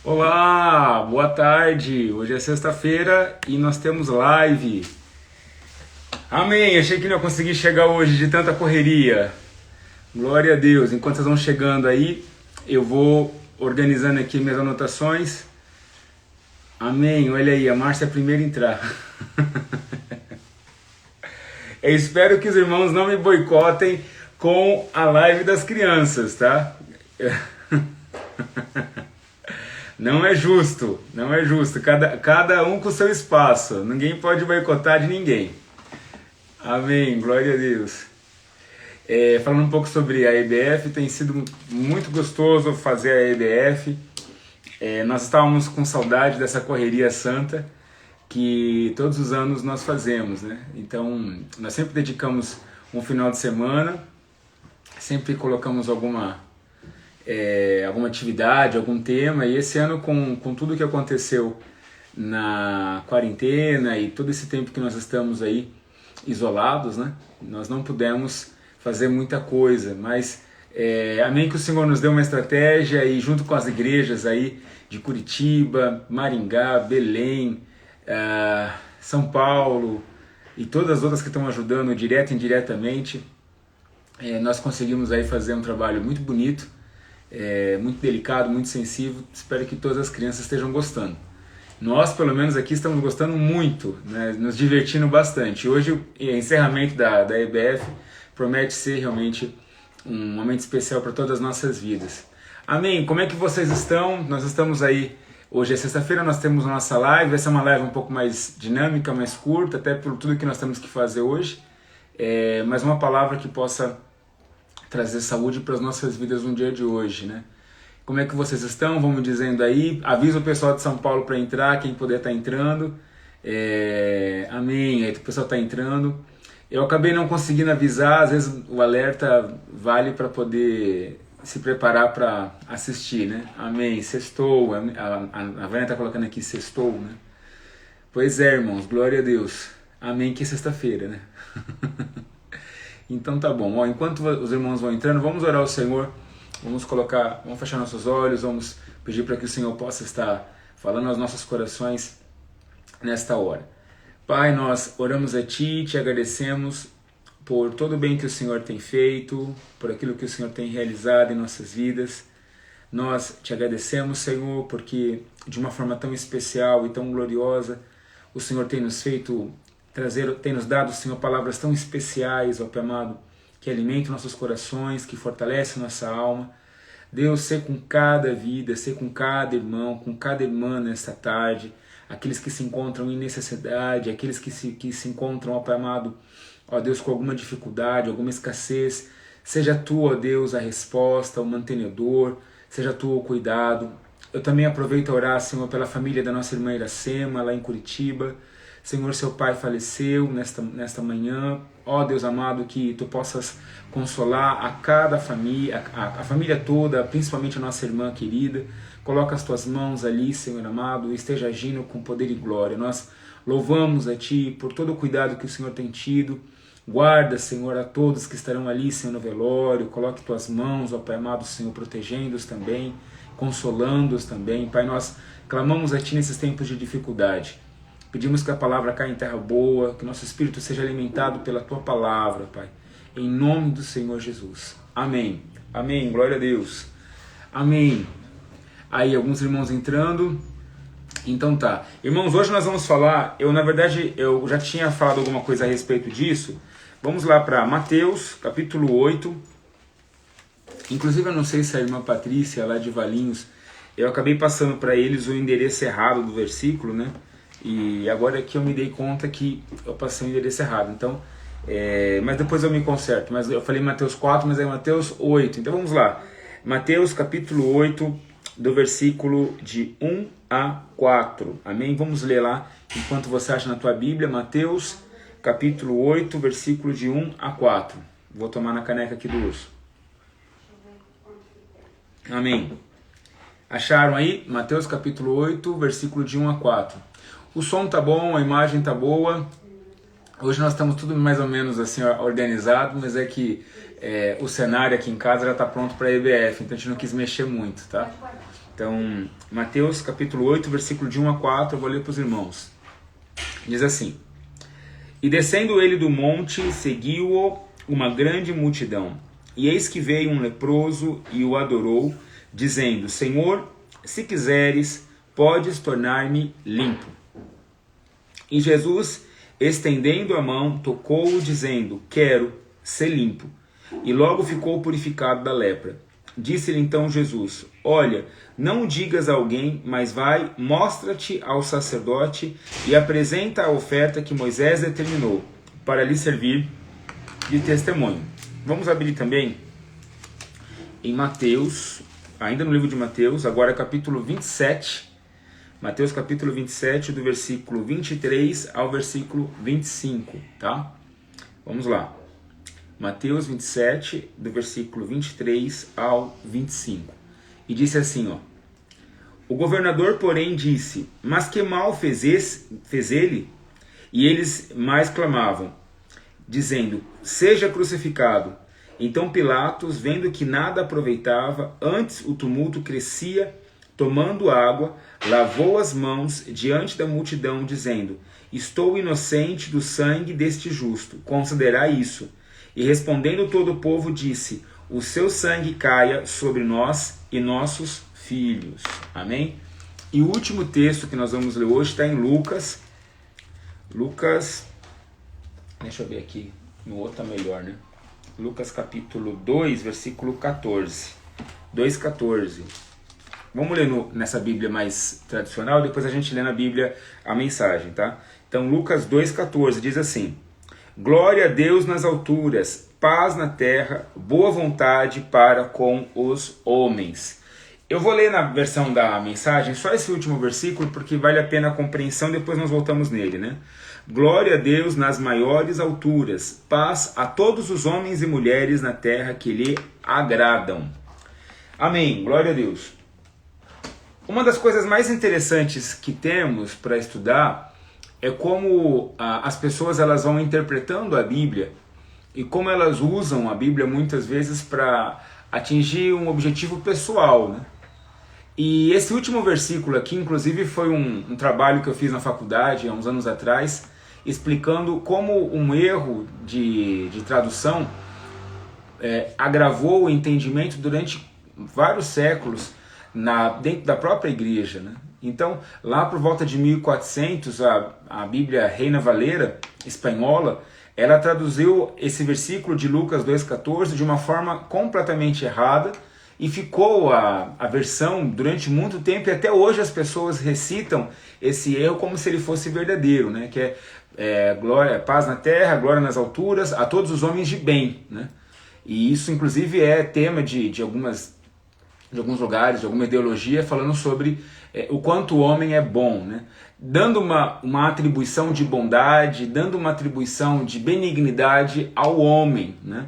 Olá, boa tarde. Hoje é sexta-feira e nós temos live. Amém. Achei que não ia conseguir chegar hoje de tanta correria. Glória a Deus. Enquanto vocês vão chegando aí, eu vou organizando aqui minhas anotações. Amém. Olha aí, a Márcia é a primeira a entrar. Eu espero que os irmãos não me boicotem com a live das crianças, tá? Não é justo, não é justo. Cada um com o seu espaço. Ninguém pode boicotar de ninguém. Amém, glória a Deus. Falando um pouco sobre a EBF, tem sido muito gostoso fazer a EBF. Nós estávamos com saudade dessa correria santa que todos os anos nós fazemos, né? Então, nós sempre dedicamos um final de semana, sempre colocamos alguma atividade, algum tema, e esse ano com tudo que aconteceu na quarentena e todo esse tempo que nós estamos aí isolados, né, nós não pudemos fazer muita coisa, mas amém que o Senhor nos deu uma estratégia e junto com as igrejas aí de Curitiba, Maringá, Belém, São Paulo e todas as outras que estão ajudando direto e indiretamente, nós conseguimos aí fazer um trabalho muito bonito, muito delicado, muito sensível. Espero que todas as crianças estejam gostando. Nós, pelo menos aqui, estamos gostando muito, né? Nos divertindo bastante. Hoje, o encerramento da EBF promete ser realmente um momento especial para todas as nossas vidas. Amém? Como é que vocês estão? Nós estamos aí, hoje é sexta-feira, nós temos a nossa live. Vai ser uma live um pouco mais dinâmica, mais curta, até por tudo que nós temos que fazer hoje. Mas uma palavra que possa trazer saúde para as nossas vidas no dia de hoje, né? Como é que vocês estão? Vamos dizendo aí. Avisa o pessoal de São Paulo para entrar, quem puder tá entrando. Amém. Aí o pessoal tá entrando. Eu acabei não conseguindo avisar, às vezes o alerta vale para poder se preparar para assistir, né? Amém. Sextou. A Vânia tá colocando aqui sextou, né? Pois é, irmãos. Glória a Deus. Amém, que é sexta-feira, né? Então tá bom, enquanto os irmãos vão entrando, vamos orar ao Senhor, vamos fechar nossos olhos, vamos pedir para que o Senhor possa estar falando aos nossos corações nesta hora. Pai, nós oramos a Ti, Te agradecemos por todo o bem que o Senhor tem feito, por aquilo que o Senhor tem realizado em nossas vidas. Nós Te agradecemos, Senhor, porque de uma forma tão especial e tão gloriosa, o Senhor tem nos feito tem nos dado, Senhor, palavras tão especiais, ó Pai amado, que alimentam nossos corações, que fortalecem nossa alma. Deus, ser com cada vida, ser com cada irmão, com cada irmã nesta tarde, aqueles que se encontram em necessidade, aqueles que se encontram, ó Pai amado, ó Deus, com alguma dificuldade, alguma escassez. Seja Tu, ó Deus, a resposta, o mantenedor, seja Tu o cuidado. Eu também aproveito a orar, Senhor, pela família da nossa irmã Iracema, lá em Curitiba. Senhor, seu pai faleceu nesta manhã. Ó Deus amado, que Tu possas consolar a cada família, a família toda, principalmente a nossa irmã querida. Coloca as Tuas mãos ali, Senhor amado, e esteja agindo com poder e glória. Nós louvamos a Ti por todo o cuidado que o Senhor tem tido. Guarda, Senhor, a todos que estarão ali, Senhor, no velório. Coloque Tuas mãos, ó Pai amado, Senhor, protegendo-os também, consolando-os também. Pai, nós clamamos a Ti nesses tempos de dificuldade. Pedimos que a palavra caia em terra boa, que nosso espírito seja alimentado pela Tua palavra, Pai. Em nome do Senhor Jesus. Amém. Amém. Glória a Deus. Amém. Aí, alguns irmãos entrando. Então tá. Irmãos, hoje nós vamos falar, na verdade, eu já tinha falado alguma coisa a respeito disso. Vamos lá para Mateus, capítulo 8. Inclusive, eu não sei se a irmã Patrícia, lá de Valinhos, eu acabei passando para eles o endereço errado do versículo, né? E agora que eu me dei conta que eu passei o endereço errado. Então, mas depois eu me conserto. Mas eu falei Mateus 4, mas é Mateus 8. Então vamos lá. Mateus capítulo 8, do versículo de 1 a 4. Amém? Vamos ler lá enquanto você acha na tua Bíblia. Mateus capítulo 8, versículo de 1 a 4. Vou tomar na caneca aqui do urso. Amém. Acharam aí? Mateus capítulo 8, versículo de 1 a 4. O som tá bom, a imagem tá boa. Hoje nós estamos tudo mais ou menos assim organizado, mas é que o cenário aqui em casa já está pronto para a EBF, então a gente não quis mexer muito, tá? Então, Mateus capítulo 8, versículo de 1 a 4, eu vou ler para os irmãos. Diz assim: E descendo ele do monte, seguiu-o uma grande multidão. E eis que veio um leproso e o adorou, dizendo: Senhor, se quiseres, podes tornar-me limpo. E Jesus, estendendo a mão, tocou-o, dizendo: Quero ser limpo. E logo ficou purificado da lepra. Disse-lhe então Jesus: Olha, não digas a alguém, mas vai, mostra-te ao sacerdote e apresenta a oferta que Moisés determinou, para lhe servir de testemunho. Vamos abrir também em Mateus, ainda no livro de Mateus, agora capítulo 27. Mateus capítulo 27, do versículo 23 ao versículo 25, tá? Vamos lá. Mateus 27, do versículo 23 ao 25. E disse assim, ó: O governador, porém, disse: Mas que mal fez ele? E eles mais clamavam, dizendo: Seja crucificado. Então Pilatos, vendo que nada aproveitava, antes o tumulto crescia, tomando água, lavou as mãos diante da multidão, dizendo: Estou inocente do sangue deste justo, considerai isso. E respondendo todo o povo, disse: O seu sangue caia sobre nós e nossos filhos. Amém? E o último texto que nós vamos ler hoje está em Lucas. Deixa eu ver aqui, no outro tá melhor, né? Lucas capítulo 2, versículo 14. 2,14. Vamos ler nessa Bíblia mais tradicional, depois a gente lê na Bíblia a mensagem, tá? Então Lucas 2,14 diz assim: Glória a Deus nas alturas, paz na terra, boa vontade para com os homens. Eu vou ler na versão da mensagem só esse último versículo, porque vale a pena a compreensão, depois nós voltamos nele, né? Glória a Deus nas maiores alturas, paz a todos os homens e mulheres na terra que lhe agradam. Amém, glória a Deus. Uma das coisas mais interessantes que temos para estudar é como as pessoas elas vão interpretando a Bíblia e como elas usam a Bíblia muitas vezes para atingir um objetivo pessoal, né? E esse último versículo aqui, inclusive, foi um trabalho que eu fiz na faculdade há uns anos atrás, explicando como um erro de tradução agravou o entendimento durante vários séculos dentro da própria igreja, né? Então, lá por volta de 1400, a Bíblia Reina Valera espanhola, ela traduziu esse versículo de Lucas 2,14 de uma forma completamente errada, e ficou a versão durante muito tempo, e até hoje as pessoas recitam esse erro como se ele fosse verdadeiro, né? Que glória, paz na terra, glória nas alturas, a todos os homens de bem, né? E isso inclusive é tema de alguns lugares, de alguma ideologia, falando sobre o quanto o homem é bom, né? Dando uma atribuição de bondade, dando uma atribuição de benignidade ao homem, né?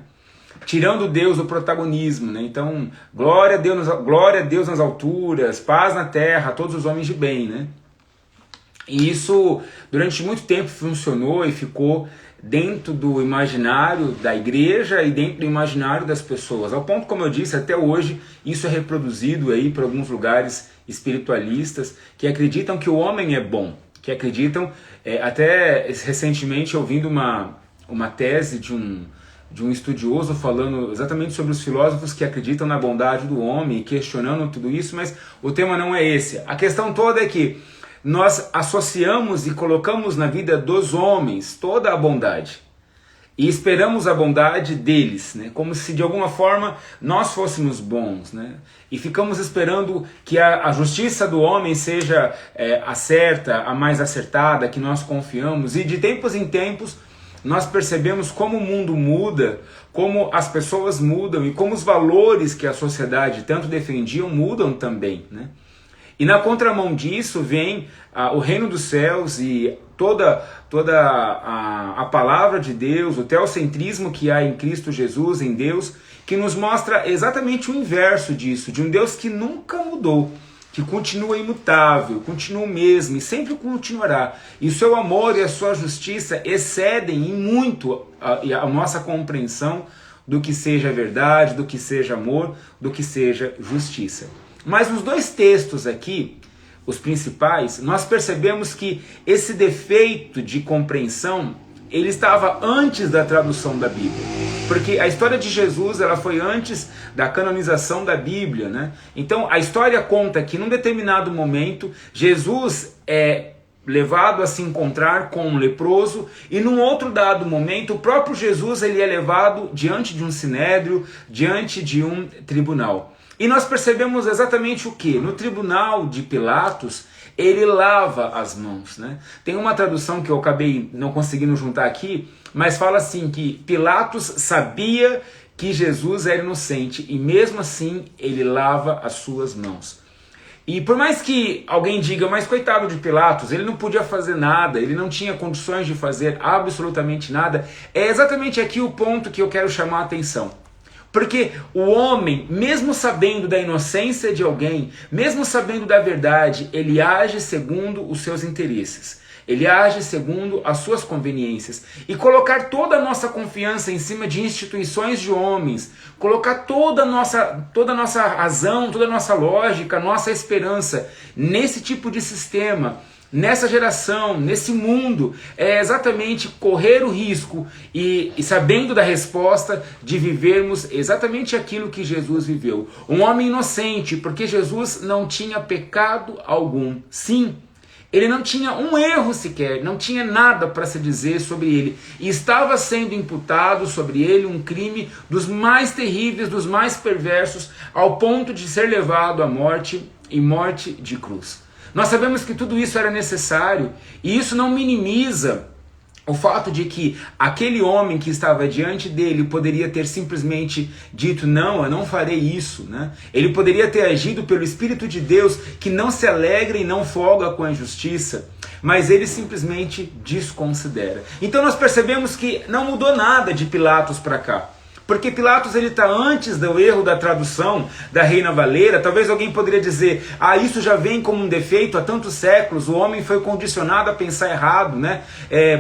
Tirando Deus do protagonismo, né? Então, glória a Deus nas alturas, paz na terra, a todos os homens de bem, né? E isso durante muito tempo funcionou e ficou dentro do imaginário da igreja e dentro do imaginário das pessoas. Ao ponto, como eu disse, até hoje isso é reproduzido aí por alguns lugares espiritualistas que acreditam que o homem é bom, que acreditam, até recentemente ouvindo uma tese de um estudioso falando exatamente sobre os filósofos que acreditam na bondade do homem, questionando tudo isso, mas o tema não é esse. A questão toda é que nós associamos e colocamos na vida dos homens toda a bondade e esperamos a bondade deles, né? Como se de alguma forma nós fôssemos bons, né? E ficamos esperando que a justiça do homem seja a certa, a mais acertada, que nós confiamos, e de tempos em tempos nós percebemos como o mundo muda, como as pessoas mudam e como os valores que a sociedade tanto defendiam mudam também, né? E na contramão disso vem o reino dos céus e toda a palavra de Deus, o teocentrismo que há em Cristo Jesus, em Deus, que nos mostra exatamente o inverso disso, de um Deus que nunca mudou, que continua imutável, continua o mesmo e sempre continuará. E o seu amor e a sua justiça excedem em muito a nossa compreensão do que seja verdade, do que seja amor, do que seja justiça. Mas nos dois textos aqui, os principais, nós percebemos que esse defeito de compreensão, ele estava antes da tradução da Bíblia. Porque a história de Jesus, ela foi antes da canonização da Bíblia, né? Então a história conta que num determinado momento, Jesus é levado a se encontrar com um leproso, e num outro dado momento, o próprio Jesus ele é levado diante de um sinédrio, diante de um tribunal. E nós percebemos exatamente o que? No tribunal de Pilatos, ele lava as mãos, né? Tem uma tradução que eu acabei não conseguindo juntar aqui, mas fala assim que Pilatos sabia que Jesus era inocente e mesmo assim ele lava as suas mãos. E por mais que alguém diga, mas coitado de Pilatos, ele não podia fazer nada, ele não tinha condições de fazer absolutamente nada, é exatamente aqui o ponto que eu quero chamar a atenção. Porque o homem, mesmo sabendo da inocência de alguém, mesmo sabendo da verdade, ele age segundo os seus interesses. Ele age segundo as suas conveniências. E colocar toda a nossa confiança em cima de instituições de homens, colocar toda a nossa razão, toda a nossa lógica, nossa esperança nesse tipo de sistema, nessa geração, nesse mundo, é exatamente correr o risco e sabendo da resposta de vivermos exatamente aquilo que Jesus viveu. Um homem inocente, porque Jesus não tinha pecado algum. Sim, ele não tinha um erro sequer, não tinha nada para se dizer sobre ele. E estava sendo imputado sobre ele um crime dos mais terríveis, dos mais perversos, ao ponto de ser levado à morte e morte de cruz. Nós sabemos que tudo isso era necessário, e isso não minimiza o fato de que aquele homem que estava diante dele poderia ter simplesmente dito, não, eu não farei isso, né? Ele poderia ter agido pelo Espírito de Deus, que não se alegra e não folga com a injustiça, mas ele simplesmente desconsidera. Então nós percebemos que não mudou nada de Pilatos para cá. Porque Pilatos ele está antes do erro da tradução da Reina Valera. Talvez alguém poderia dizer, isso já vem como um defeito há tantos séculos, o homem foi condicionado a pensar errado, né?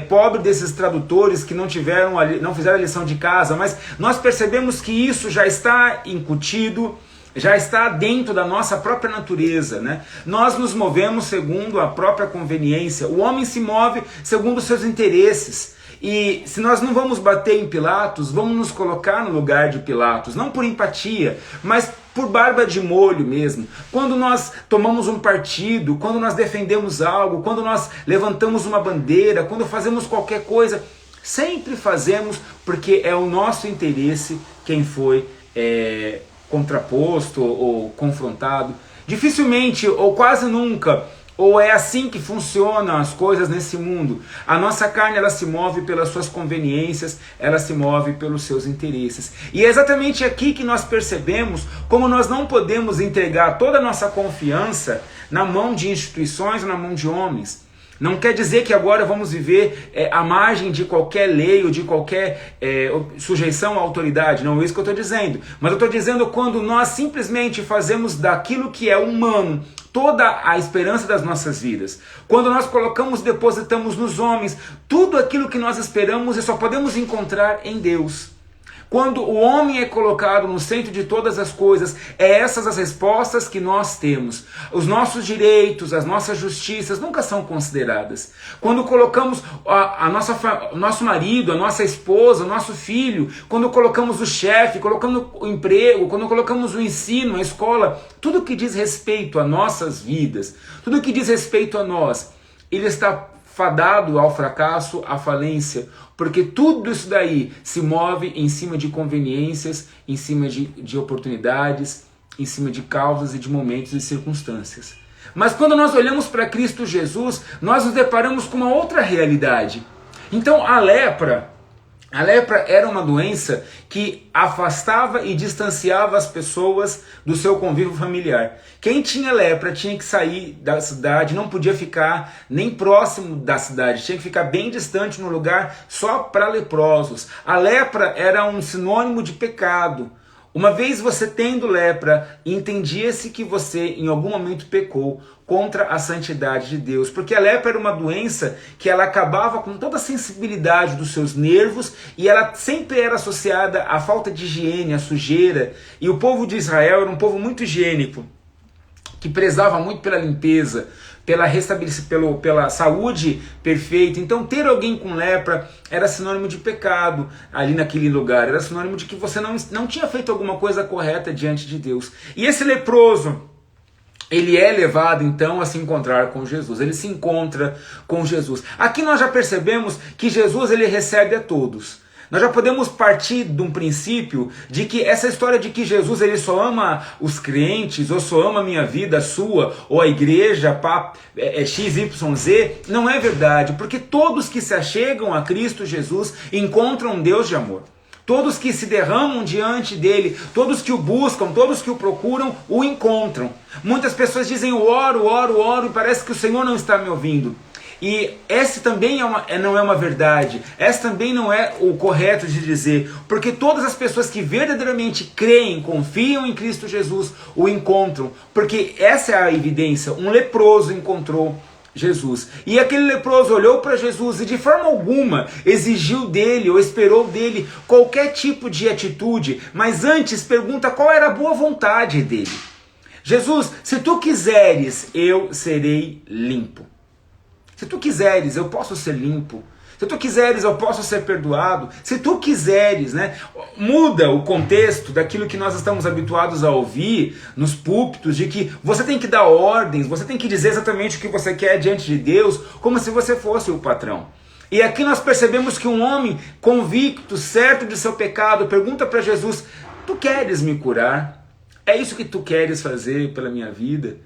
Pobre desses tradutores que não fizeram a lição de casa, mas nós percebemos que isso já está incutido, já está dentro da nossa própria natureza, né? Nós nos movemos segundo a própria conveniência, o homem se move segundo os seus interesses. E se nós não vamos bater em Pilatos, vamos nos colocar no lugar de Pilatos, não por empatia, mas por barba de molho mesmo. Quando nós tomamos um partido, quando nós defendemos algo, quando nós levantamos uma bandeira, quando fazemos qualquer coisa, sempre fazemos porque é o nosso interesse quem foi contraposto ou confrontado. Dificilmente ou quase nunca, ou é assim que funcionam as coisas nesse mundo. A nossa carne ela se move pelas suas conveniências, ela se move pelos seus interesses. E é exatamente aqui que nós percebemos como nós não podemos entregar toda a nossa confiança na mão de instituições ou na mão de homens. Não quer dizer que agora vamos viver à margem de qualquer lei ou de qualquer sujeição à autoridade. Não é isso que eu estou dizendo. Mas eu estou dizendo quando nós simplesmente fazemos daquilo que é humano toda a esperança das nossas vidas. Quando nós depositamos nos homens tudo aquilo que nós esperamos e só podemos encontrar em Deus. Quando o homem é colocado no centro de todas as coisas, essas as respostas que nós temos. Os nossos direitos, as nossas justiças nunca são consideradas. Quando colocamos o nosso marido, a nossa esposa, o nosso filho, quando colocamos o chefe, colocamos o emprego, quando colocamos o ensino, a escola, tudo que diz respeito a nossas vidas, tudo que diz respeito a nós, ele está fadado ao fracasso, à falência, porque tudo isso daí se move em cima de conveniências, em cima de oportunidades, em cima de causas e de momentos e circunstâncias. Mas quando nós olhamos para Cristo Jesus, nós nos deparamos com uma outra realidade. Então a lepra era uma doença que afastava e distanciava as pessoas do seu convívio familiar. Quem tinha lepra tinha que sair da cidade, não podia ficar nem próximo da cidade, tinha que ficar bem distante num lugar só para leprosos. A lepra era um sinônimo de pecado. Uma vez você tendo lepra, entendia-se que você em algum momento pecou contra a santidade de Deus, porque a lepra era uma doença que ela acabava com toda a sensibilidade dos seus nervos e ela sempre era associada à falta de higiene, à sujeira, e o povo de Israel era um povo muito higiênico. que prezava muito pela limpeza, pela saúde perfeita. Então ter alguém com lepra era sinônimo de pecado ali naquele lugar, era sinônimo de que você não tinha feito alguma coisa correta diante de Deus. E esse leproso, ele é levado então a se encontrar com Jesus, ele se encontra com Jesus. Aqui nós já percebemos que Jesus ele recebe a todos. Nós já podemos partir de um princípio de que essa história de que Jesus ele só ama os crentes, ou só ama a minha vida, a sua, ou a igreja, XYZ, não é verdade, porque todos que se achegam a Cristo Jesus encontram um Deus de amor. Todos que se derramam diante dele, todos que o buscam, todos que o procuram, o encontram. Muitas pessoas dizem, eu oro, oro, oro, e parece que o Senhor não está me ouvindo. E essa também não é uma verdade, essa também não é o correto de dizer, porque todas as pessoas que verdadeiramente creem, confiam em Cristo Jesus, o encontram, porque essa é a evidência. Um leproso encontrou Jesus, e aquele leproso olhou para Jesus e de forma alguma exigiu dele ou esperou dele qualquer tipo de atitude, mas antes pergunta qual era a boa vontade dele. Jesus, se tu quiseres, eu serei limpo. Se tu quiseres, eu posso ser limpo. Se tu quiseres, eu posso ser perdoado. Se tu quiseres, né? Muda o contexto daquilo que nós estamos habituados a ouvir nos púlpitos, de que você tem que dar ordens, você tem que dizer exatamente o que você quer diante de Deus, como se você fosse o patrão. E aqui nós percebemos que um homem convicto, certo de seu pecado, pergunta para Jesus, tu queres me curar? É isso que tu queres fazer pela minha vida?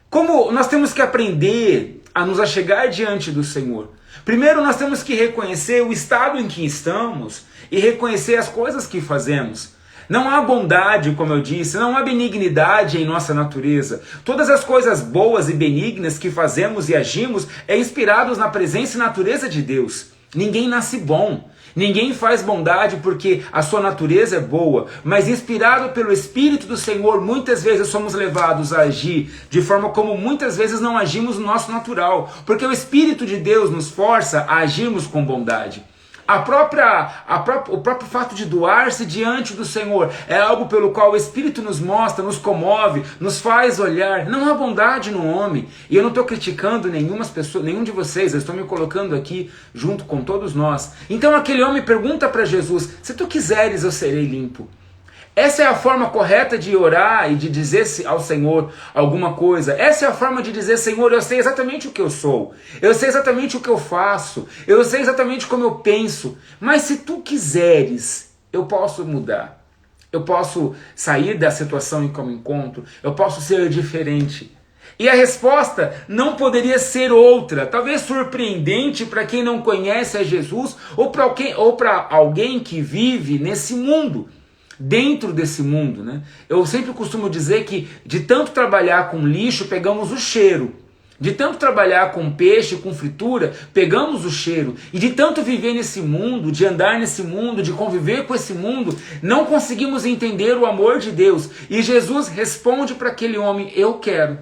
Como nós temos que aprender a nos achegar diante do Senhor? Primeiro nós temos que reconhecer o estado em que estamos e reconhecer as coisas que fazemos. Não há bondade, como eu disse, não há benignidade em nossa natureza. Todas as coisas boas e benignas que fazemos e agimos é inspirados na presença e natureza de Deus. Ninguém nasce bom. Ninguém faz bondade porque a sua natureza é boa, mas inspirado pelo Espírito do Senhor, muitas vezes somos levados a agir de forma como muitas vezes não agimos no nosso natural, porque o Espírito de Deus nos força a agirmos com bondade. O próprio fato de doar-se diante do Senhor é algo pelo qual o Espírito nos mostra, nos comove, nos faz olhar. Não há bondade no homem. E eu não estou criticando nenhum de vocês, eu estou me colocando aqui junto com todos nós. Então aquele homem pergunta para Jesus, se tu quiseres eu serei limpo. Essa é a forma correta de orar e de dizer ao Senhor alguma coisa. Essa é a forma de dizer, Senhor, eu sei exatamente o que eu sou. Eu sei exatamente o que eu faço. Eu sei exatamente como eu penso. Mas se tu quiseres, eu posso mudar. Eu posso sair da situação em que eu me encontro. Eu posso ser diferente. E a resposta não poderia ser outra, talvez surpreendente para quem não conhece a Jesus ou para alguém que vive nesse mundo. Dentro desse mundo, né? Eu sempre costumo dizer que de tanto trabalhar com lixo, pegamos o cheiro. De tanto trabalhar com peixe, com fritura, pegamos o cheiro. E de tanto viver nesse mundo, de andar nesse mundo, de conviver com esse mundo, não conseguimos entender o amor de Deus. E Jesus responde para aquele homem, eu quero.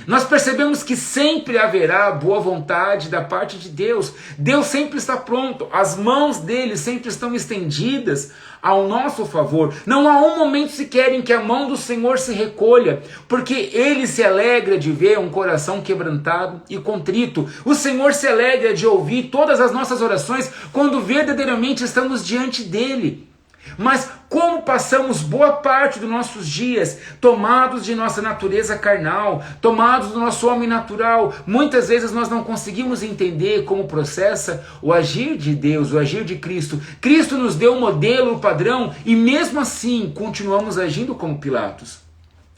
Nós percebemos que sempre haverá boa vontade da parte de Deus. Deus sempre está pronto. As mãos dele sempre estão estendidas ao nosso favor. Não há um momento sequer em que a mão do Senhor se recolha, porque ele se alegra de ver um coração quebrantado e contrito. O Senhor se alegra de ouvir todas as nossas orações quando verdadeiramente estamos diante dele. Mas como passamos boa parte dos nossos dias tomados de nossa natureza carnal, tomados do nosso homem natural, muitas vezes nós não conseguimos entender como processa o agir de Deus, o agir de Cristo. Cristo nos deu o modelo, o padrão, e mesmo assim continuamos agindo como Pilatos.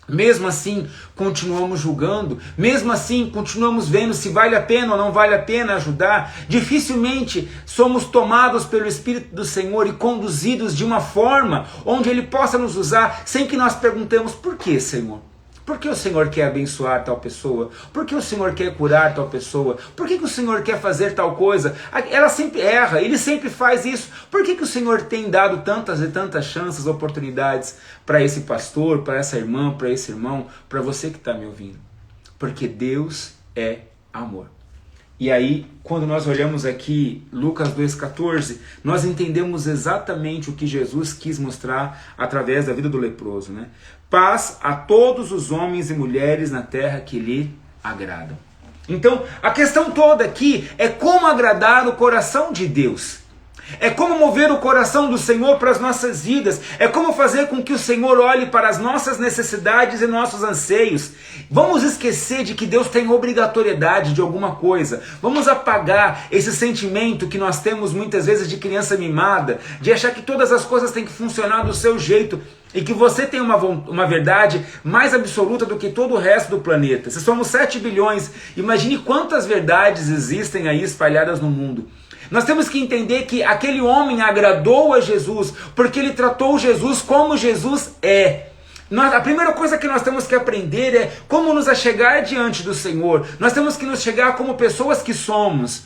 Mesmo assim, continuamos julgando, mesmo assim, continuamos vendo se vale a pena ou não vale a pena ajudar. Dificilmente somos tomados pelo Espírito do Senhor e conduzidos de uma forma onde Ele possa nos usar sem que nós perguntemos, por que, Senhor? Por que o Senhor quer abençoar tal pessoa? Por que o Senhor quer curar tal pessoa? Por que o Senhor quer fazer tal coisa? Ela sempre erra, Ele sempre faz isso. Por que o Senhor tem dado tantas e tantas chances, oportunidades para esse pastor, para essa irmã, para esse irmão, para você que está me ouvindo? Porque Deus é amor. E aí, quando nós olhamos aqui Lucas 2,14, nós entendemos exatamente o que Jesus quis mostrar através da vida do leproso, né? Paz a todos os homens e mulheres na terra que lhe agradam. Então, a questão toda aqui é como agradar o coração de Deus. É como mover o coração do Senhor para as nossas vidas. É como fazer com que o Senhor olhe para as nossas necessidades e nossos anseios. Vamos esquecer de que Deus tem obrigatoriedade de alguma coisa. Vamos apagar esse sentimento que nós temos muitas vezes de criança mimada, de achar que todas as coisas têm que funcionar do seu jeito e que você tem uma verdade mais absoluta do que todo o resto do planeta. Se somos 7 bilhões, imagine quantas verdades existem aí espalhadas no mundo. Nós temos que entender que aquele homem agradou a Jesus porque ele tratou Jesus como Jesus é. A primeira coisa que nós temos que aprender é como nos achegar diante do Senhor. Nós temos que nos chegar como pessoas que somos,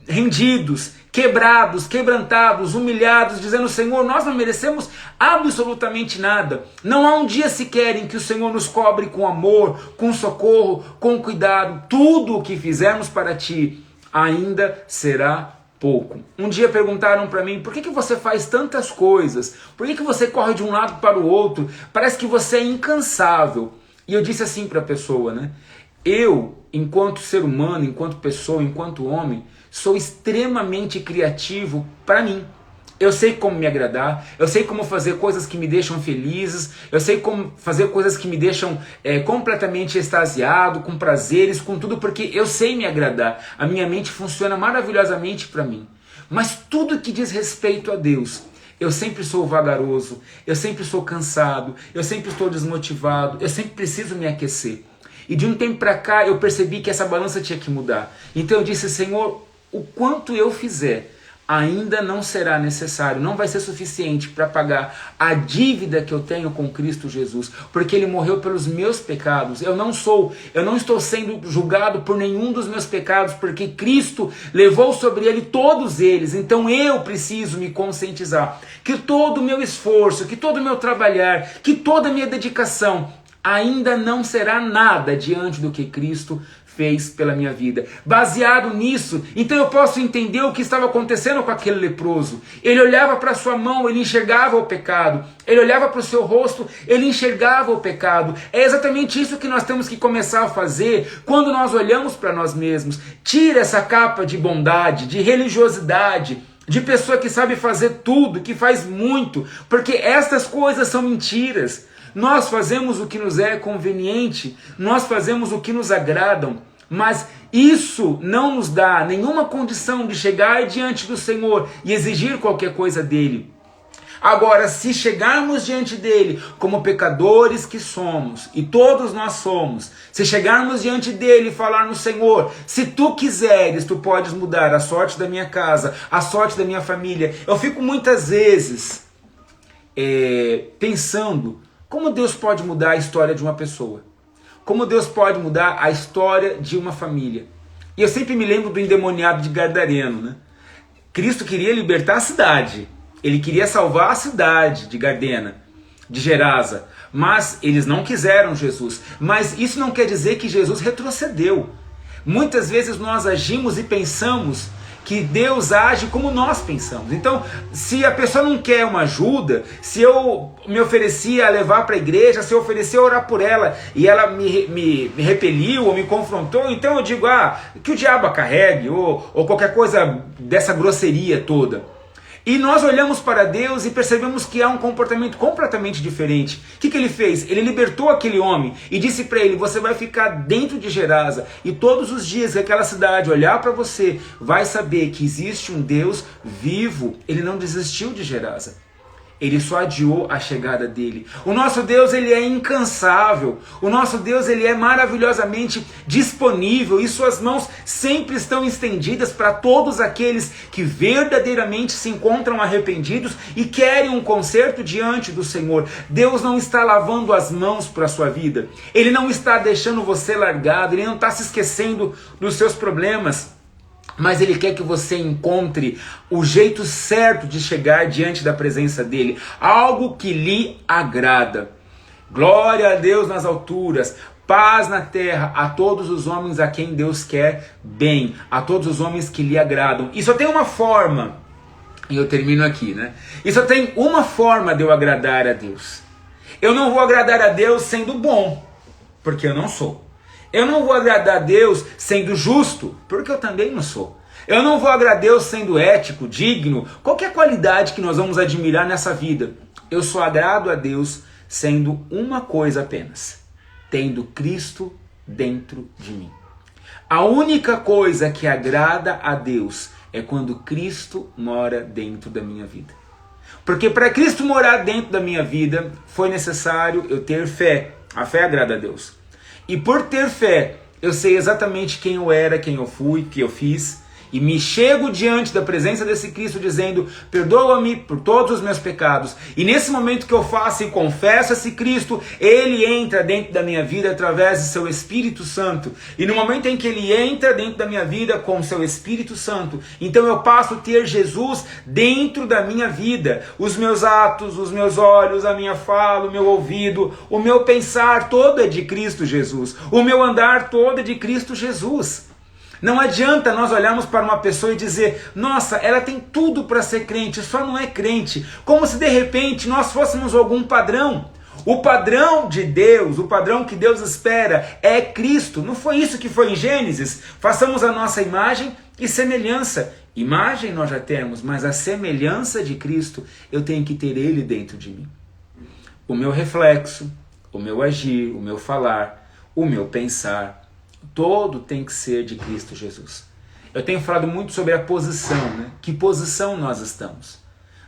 rendidos, quebrados, quebrantados, humilhados, dizendo: Senhor, nós não merecemos absolutamente nada. Não há um dia sequer em que o Senhor nos cobre com amor, com socorro, com cuidado. Tudo o que fizermos para Ti ainda será pouco. Um dia perguntaram para mim: por que você faz tantas coisas? Por que você corre de um lado para o outro? Parece que você é incansável. E eu disse assim para a pessoa, né? Eu, enquanto ser humano, enquanto pessoa, enquanto homem, sou extremamente criativo para mim. Eu sei como me agradar, eu sei como fazer coisas que me deixam felizes, eu sei como fazer coisas que me deixam completamente extasiado, com prazeres, com tudo, porque eu sei me agradar. A minha mente funciona maravilhosamente para mim. Mas tudo que diz respeito a Deus, eu sempre sou vagaroso, eu sempre sou cansado, eu sempre estou desmotivado, eu sempre preciso me aquecer. E de um tempo para cá eu percebi que essa balança tinha que mudar. Então eu disse: Senhor, o quanto eu fizer ainda não será necessário, não vai ser suficiente para pagar a dívida que eu tenho com Cristo Jesus, porque Ele morreu pelos meus pecados. Eu não estou sendo julgado por nenhum dos meus pecados, porque Cristo levou sobre Ele todos eles. Então eu preciso me conscientizar que todo o meu esforço, que todo o meu trabalhar, que toda a minha dedicação ainda não será nada diante do que Cristo fez pela minha vida. Baseado nisso, então eu posso entender o que estava acontecendo com aquele leproso. Ele olhava para sua mão, ele enxergava o pecado. Ele olhava para o seu rosto, ele enxergava o pecado. É exatamente isso que nós temos que começar a fazer quando nós olhamos para nós mesmos. Tira essa capa de bondade, de religiosidade, de pessoa que sabe fazer tudo, que faz muito, porque estas coisas são mentiras. Nós fazemos o que nos é conveniente, nós fazemos o que nos agradam, mas isso não nos dá nenhuma condição de chegar diante do Senhor e exigir qualquer coisa dele. Agora, se chegarmos diante dele como pecadores que somos, e todos nós somos, se chegarmos diante dele e falarmos: Senhor, se tu quiseres, tu podes mudar a sorte da minha casa, a sorte da minha família. Eu fico muitas vezes pensando como Deus pode mudar a história de uma pessoa, como Deus pode mudar a história de uma família. E eu sempre me lembro do endemoniado de Gadareno, né? Cristo queria libertar a cidade. Ele queria salvar a cidade de Gardena, de Gerasa, mas eles não quiseram Jesus. Mas isso não quer dizer que Jesus retrocedeu. Muitas vezes nós agimos e pensamos que Deus age como nós pensamos. Então, se a pessoa não quer uma ajuda, se eu me ofereci a levar para a igreja, se eu ofereci a orar por ela e ela me repeliu ou me confrontou, então eu digo: que o diabo a carregue, ou qualquer coisa dessa grosseria toda. E nós olhamos para Deus e percebemos que há um comportamento completamente diferente. O que ele fez? Ele libertou aquele homem e disse para ele: você vai ficar dentro de Gerasa, e todos os dias que aquela cidade olhar para você, vai saber que existe um Deus vivo. Ele não desistiu de Gerasa. Ele só adiou a chegada dele. O nosso Deus, ele é incansável. O nosso Deus, ele é maravilhosamente disponível, e suas mãos sempre estão estendidas para todos aqueles que verdadeiramente se encontram arrependidos e querem um conserto diante do Senhor. Deus não está lavando as mãos para a sua vida. Ele não está deixando você largado. Ele não está se esquecendo dos seus problemas. Mas Ele quer que você encontre o jeito certo de chegar diante da presença dEle. Algo que lhe agrada. Glória a Deus nas alturas. paz na terra a todos os homens a quem Deus quer bem, a todos os homens que lhe agradam. E só tem uma forma, e eu termino aqui, né? E só tem uma forma de eu agradar a Deus. Eu não vou agradar a Deus sendo bom, porque eu não sou. Eu não vou agradar a Deus sendo justo, porque eu também não sou. Eu não vou agradar a Deus sendo ético, digno, qualquer qualidade que nós vamos admirar nessa vida. Eu só agrado a Deus sendo uma coisa apenas: tendo Cristo dentro de mim. A única coisa que agrada a Deus é quando Cristo mora dentro da minha vida. Porque para Cristo morar dentro da minha vida, foi necessário eu ter fé. A fé agrada a Deus. E por ter fé, eu sei exatamente quem eu era, quem eu fui, o que eu fiz. E me chego diante da presença desse Cristo dizendo: perdoa-me por todos os meus pecados. E nesse momento que eu faço e confesso esse Cristo, Ele entra dentro da minha vida através de seu Espírito Santo. E no momento em que Ele entra dentro da minha vida com seu Espírito Santo, então eu passo a ter Jesus dentro da minha vida. Os meus atos, os meus olhos, a minha fala, o meu ouvido, o meu pensar, todo é de Cristo Jesus. O meu andar todo é de Cristo Jesus. Não adianta nós olharmos para uma pessoa e dizer: nossa, ela tem tudo para ser crente, só não é crente. Como se de repente nós fôssemos algum padrão. O padrão de Deus, o padrão que Deus espera é Cristo. Não foi isso que foi em Gênesis? Façamos a nossa imagem e semelhança. Imagem nós já temos, mas a semelhança de Cristo, eu tenho que ter Ele dentro de mim. O meu reflexo, o meu agir, o meu falar, o meu pensar, todo tem que ser de Cristo Jesus. Eu tenho falado muito sobre a posição, né? Que posição nós estamos?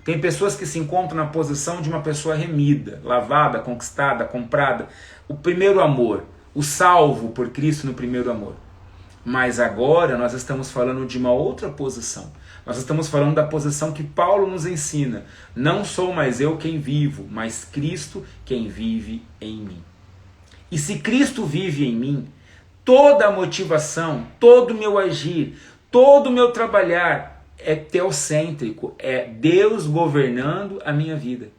Tem pessoas que se encontram na posição de uma pessoa remida, lavada, conquistada, comprada. O primeiro amor, o salvo por Cristo no primeiro amor. Mas agora nós estamos falando de uma outra posição. Nós estamos falando da posição que Paulo nos ensina. Não sou mais eu quem vivo, mas Cristo quem vive em mim. E se Cristo vive em mim, toda a motivação, todo o meu agir, todo o meu trabalhar é teocêntrico, é Deus governando a minha vida.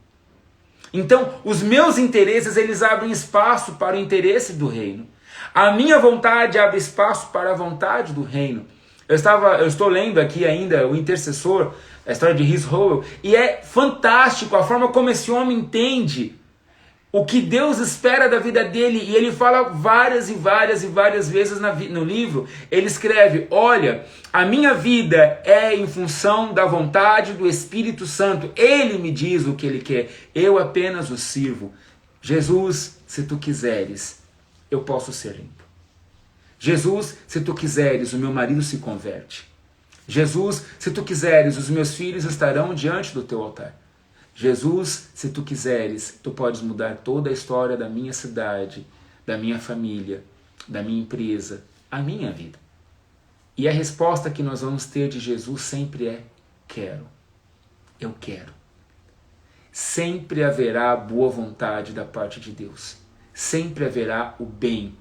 Então, os meus interesses, eles abrem espaço para o interesse do reino. A minha vontade abre espaço para a vontade do reino. Eu estou lendo aqui ainda o Intercessor, a história de Rhys Howell, e é fantástico a forma como esse homem entende o que Deus espera da vida dele. E ele fala várias e várias e várias vezes no livro. Ele escreve: olha, a minha vida é em função da vontade do Espírito Santo. Ele me diz o que ele quer, eu apenas o sirvo. Jesus, se tu quiseres, eu posso ser limpo. Jesus, se tu quiseres, o meu marido se converte. Jesus, se tu quiseres, os meus filhos estarão diante do teu altar. Jesus, se tu quiseres, tu podes mudar toda a história da minha cidade, da minha família, da minha empresa, a minha vida. E a resposta que nós vamos ter de Jesus sempre é: quero. Eu quero. Sempre haverá boa vontade da parte de Deus. Sempre haverá o bem.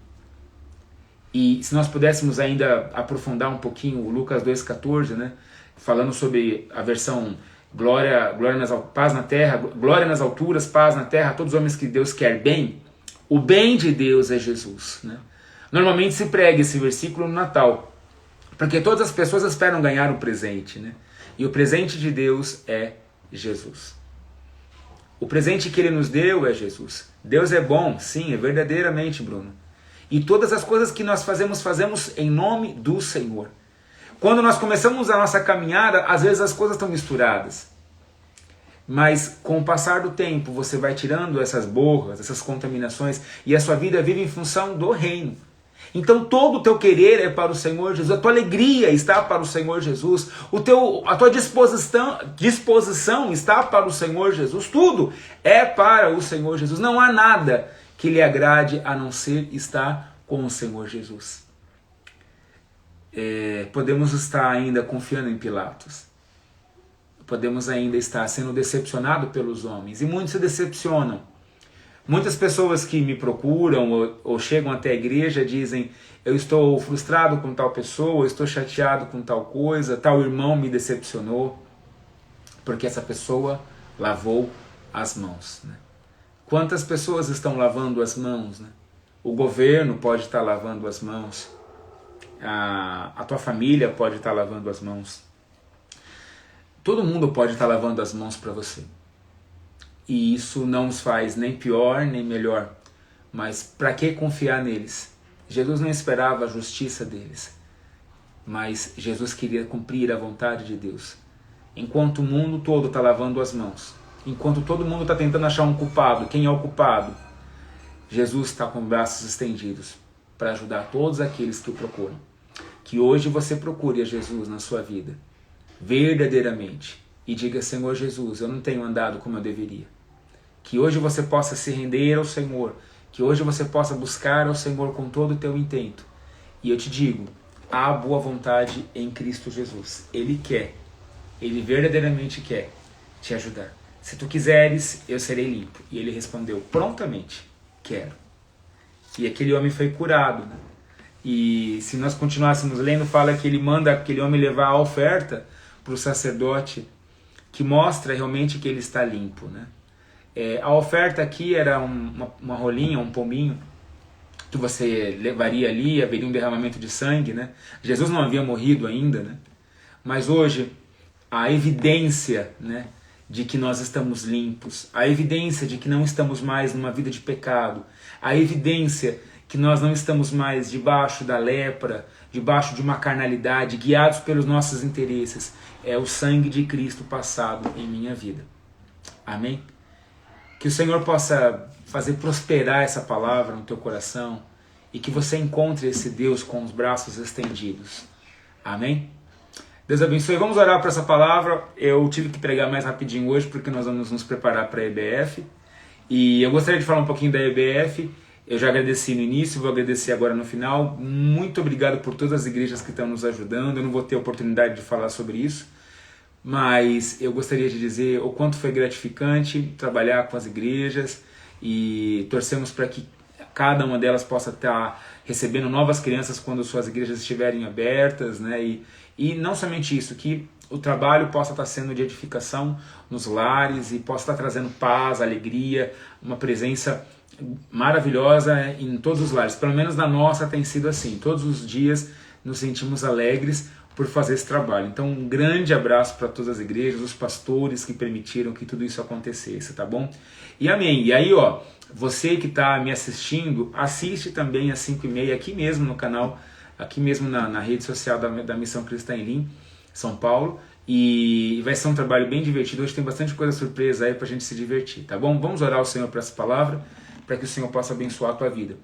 E se nós pudéssemos ainda aprofundar um pouquinho o Lucas 2,14, né, falando sobre a versão paz na terra, glória nas alturas, paz na terra a todos os homens que Deus quer bem. O bem de Deus é Jesus, né? Normalmente se prega esse versículo no Natal, porque todas as pessoas esperam ganhar um presente, né? E o presente de Deus é Jesus. O presente que Ele nos deu é Jesus. Deus é bom, sim, é verdadeiramente, Bruno. E todas as coisas que nós fazemos em nome do Senhor. Quando nós começamos a nossa caminhada, às vezes as coisas estão misturadas. Mas com o passar do tempo, você vai tirando essas borras, essas contaminações, e a sua vida vive em função do reino. Então todo o teu querer é para o Senhor Jesus, a tua alegria está para o Senhor Jesus, a tua disposição está para o Senhor Jesus, tudo é para o Senhor Jesus. Não há nada que lhe agrade a não ser estar com o Senhor Jesus. Podemos estar ainda confiando em Pilatos. Podemos ainda estar sendo decepcionados pelos homens. E muitos se decepcionam. Muitas pessoas que me procuram ou chegam até a igreja dizem: eu estou frustrado com tal pessoa, eu estou chateado com tal coisa, tal irmão me decepcionou, porque essa pessoa lavou as mãos, né? Quantas pessoas estão lavando as mãos, né? o governo pode estar lavando as mãos, a tua família pode estar lavando as mãos, todo mundo pode estar lavando as mãos para você. E isso não os faz nem pior nem melhor, mas para que confiar neles? Jesus não esperava a justiça deles, mas Jesus queria cumprir a vontade de Deus. Enquanto o mundo todo está lavando as mãos, enquanto todo mundo está tentando achar um culpado, quem é o culpado? Jesus está com braços estendidos para ajudar todos aqueles que o procuram. Que hoje você procure a Jesus na sua vida, verdadeiramente, e diga: Senhor Jesus, eu não tenho andado como eu deveria. Que hoje você possa se render ao Senhor, que hoje você possa buscar ao Senhor com todo o teu intento. E eu te digo, há boa vontade em Cristo Jesus. Ele quer, Ele verdadeiramente quer te ajudar. Se tu quiseres, eu serei limpo. E ele respondeu prontamente: quero. E aquele homem foi curado, né? E se nós continuássemos lendo, fala que ele manda aquele homem levar a oferta para o sacerdote, que mostra realmente que ele está limpo, né? A oferta aqui era uma rolinha, um pombinho, que você levaria ali, haveria um derramamento de sangue, né? Jesus não havia morrido ainda, né? Mas hoje, a evidência, né, de que nós estamos limpos, a evidência de que não estamos mais numa vida de pecado, a evidência que nós não estamos mais debaixo da lepra, debaixo de uma carnalidade, guiados pelos nossos interesses, é o sangue de Cristo passado em minha vida. Amém? Que o Senhor possa fazer prosperar essa palavra no teu coração e que você encontre esse Deus com os braços estendidos. Amém? Deus abençoe. Vamos orar para essa palavra. Eu tive que pregar mais rapidinho hoje porque nós vamos nos preparar para a EBF. E eu gostaria de falar um pouquinho da EBF. Eu já agradeci no início, vou agradecer agora no final. Muito obrigado por todas as igrejas que estão nos ajudando. Eu não vou ter oportunidade de falar sobre isso, mas eu gostaria de dizer o quanto foi gratificante trabalhar com as igrejas e torcemos para que cada uma delas possa estar recebendo novas crianças quando suas igrejas estiverem abertas, né? E não somente isso, que o trabalho possa estar sendo de edificação nos lares e possa estar trazendo paz, alegria, uma presença maravilhosa em todos os lares. Pelo menos na nossa tem sido assim. Todos os dias nos sentimos alegres por fazer esse trabalho. Então um grande abraço para todas as igrejas, os pastores que permitiram que tudo isso acontecesse, tá bom? E amém. E aí, ó, você que está me assistindo, assiste também às 5h30 aqui mesmo no canal, aqui mesmo na rede social da Missão Cristã em Lim, São Paulo. E vai ser um trabalho bem divertido. Hoje tem bastante coisa surpresa aí pra gente se divertir, tá bom? Vamos orar ao Senhor por essa palavra, para que o Senhor possa abençoar a tua vida.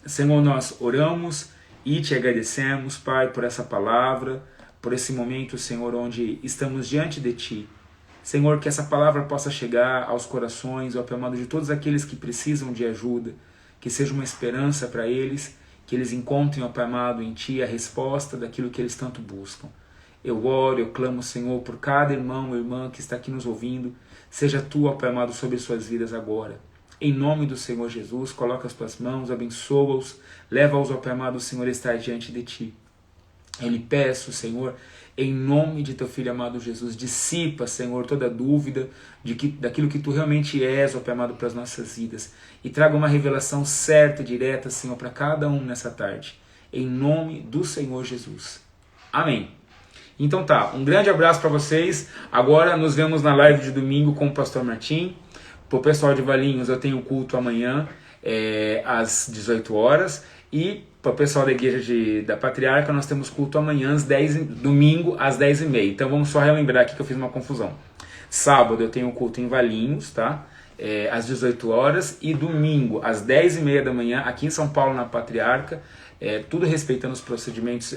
Senhor, nós oramos e te agradecemos, Pai, por essa palavra, por esse momento, Senhor, onde estamos diante de Ti. Senhor, que essa palavra possa chegar aos corações, ó Pai amado, de todos aqueles que precisam de ajuda, que seja uma esperança para eles, que eles encontrem, ó Pai amado, em Ti a resposta daquilo que eles tanto buscam. Eu oro, eu clamo, Senhor, por cada irmão ou irmã que está aqui nos ouvindo, seja Tu, ó Pai amado, sobre suas vidas agora. Em nome do Senhor Jesus, coloca as tuas mãos, abençoa-os, leva-os, ó Pai amado, Senhor, a estar diante de Ti. Eu lhe peço, Senhor, em nome de Teu Filho amado Jesus, dissipa, Senhor, toda dúvida daquilo que Tu realmente és, ó Pai amado, para as nossas vidas. E traga uma revelação certa e direta, Senhor, para cada um nessa tarde. Em nome do Senhor Jesus. Amém. Então tá, um grande abraço para vocês. Agora nos vemos na live de domingo com o Pastor Martim. Para o pessoal de Valinhos, eu tenho culto amanhã às 18 horas. E para o pessoal da igreja da Patriarca, nós temos culto amanhã, domingo, às 10h30. Então vamos só relembrar aqui que eu fiz uma confusão. Sábado eu tenho culto em Valinhos, tá? Às 18 horas. E domingo, às 10h30 da manhã, aqui em São Paulo, na Patriarca. Tudo respeitando os procedimentos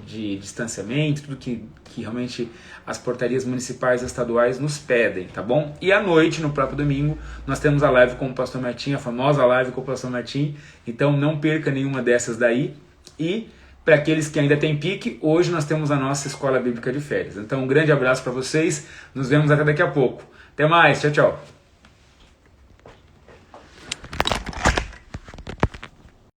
de distanciamento, tudo que realmente as portarias municipais e estaduais nos pedem, tá bom? E à noite, no próprio domingo, nós temos a live com o Pastor Martim, a famosa live com o Pastor Martim, então não perca nenhuma dessas daí. E para aqueles que ainda têm pique, hoje nós temos a nossa Escola Bíblica de Férias. Então um grande abraço para vocês, nos vemos até daqui a pouco. Até mais, tchau, tchau.